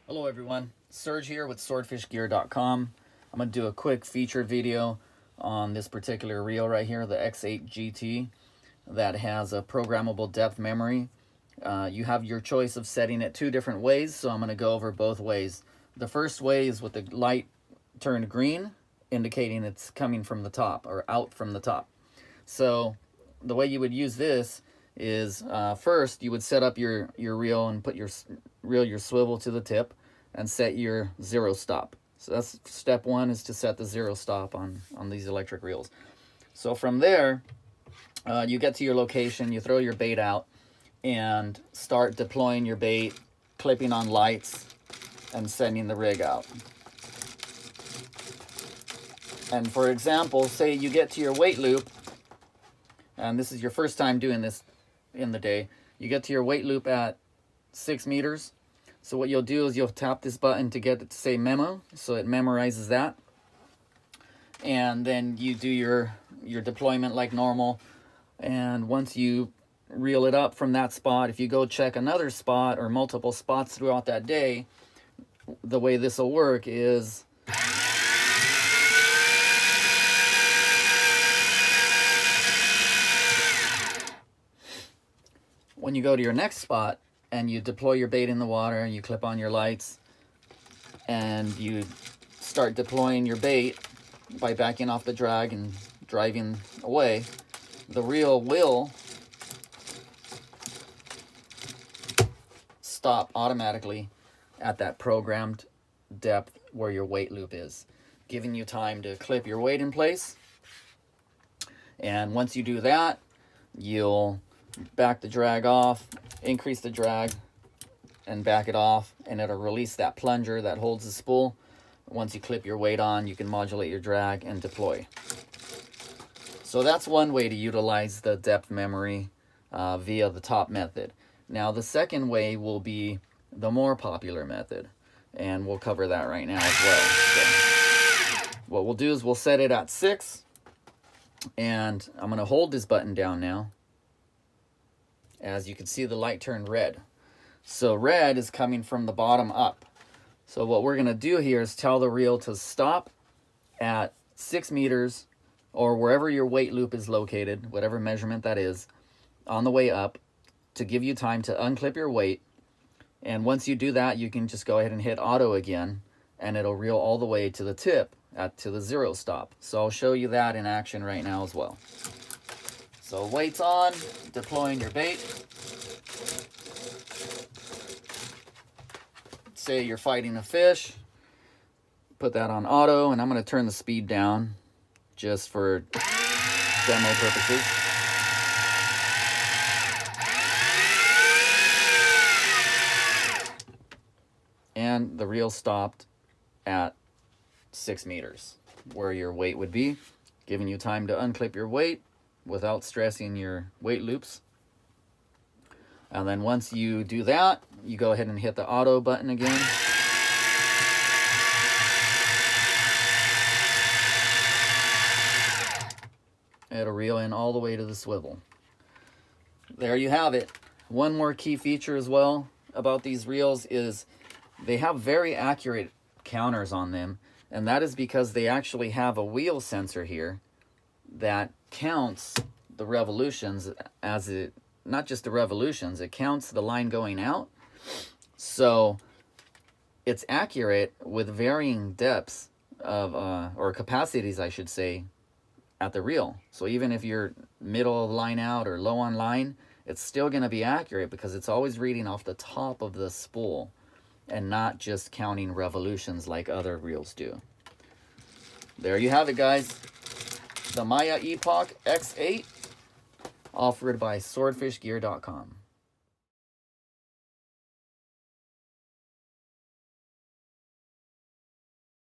Hello everyone, Serge here with swordfishgear.com. I'm going to do a quick feature video on this particular reel right here, the X8 GT, that has a programmable depth memory. You have your choice of setting it two different ways, so I'm going to go over both ways. The first way is with the light turned green, indicating it's coming from the top or out from the top. So the way you would use this is first you would set up your reel and put your swivel to the tip and set your zero stop. So that's step one, is to set the zero stop on these electric reels. So from there, you get to your location, you throw your bait out and start deploying your bait, clipping on lights and sending the rig out. And for example, say you get to your weight loop, and this is your first time doing this in the day, you get to your weight loop at 6 meters. So what you'll do is you'll tap this button to get it to say memo, so it memorizes that. And then you do your deployment like normal. And once you reel it up from that spot, if you go check another spot or multiple spots throughout that day, the way this will work is when you go to your next spot and you deploy your bait in the water and you clip on your lights and you start deploying your bait by backing off the drag and driving away, the reel will stop automatically at that programmed depth where your weight loop is, giving you time to clip your weight in place. And once you do that, you'll back the drag off, increase the drag, and back it off, and it'll release that plunger that holds the spool. Once you clip your weight on, you can modulate your drag and deploy. So that's one way to utilize the depth memory via the top method. Now the second way will be the more popular method, and we'll cover that right now as well. So what we'll do is we'll set it at 6, and I'm going to hold this button down now. As you can see, the light turned red. So red is coming from the bottom up. So what we're going to do here is tell the reel to stop at 6 meters or wherever your weight loop is located, whatever measurement that is, on the way up, to give you time to unclip your weight. And once you do that, you can just go ahead and hit auto again, and it'll reel all the way to the tip to the zero stop. So I'll show you that in action right now as well. So weight's on, deploying your bait. Say you're fighting a fish, put that on auto, and I'm going to turn the speed down just for demo purposes. And the reel stopped at 6 meters, where your weight would be, giving you time to unclip your weight without stressing your weight loops. And then once you do that, you go ahead and hit the auto button again. It'll reel in all the way to the swivel. There you have it. One more key feature as well about these reels is they have very accurate counters on them, and that is because they actually have a wheel sensor here that counts the revolutions not just the revolutions, it counts the line going out. So it's accurate with varying depths of, or capacities, I should say, at the reel. So even if you're middle of line out or low on line, it's still going to be accurate because it's always reading off the top of the spool and not just counting revolutions like other reels do. There you have it, guys. The Miya Epoch X8, offered by swordfishgear.com.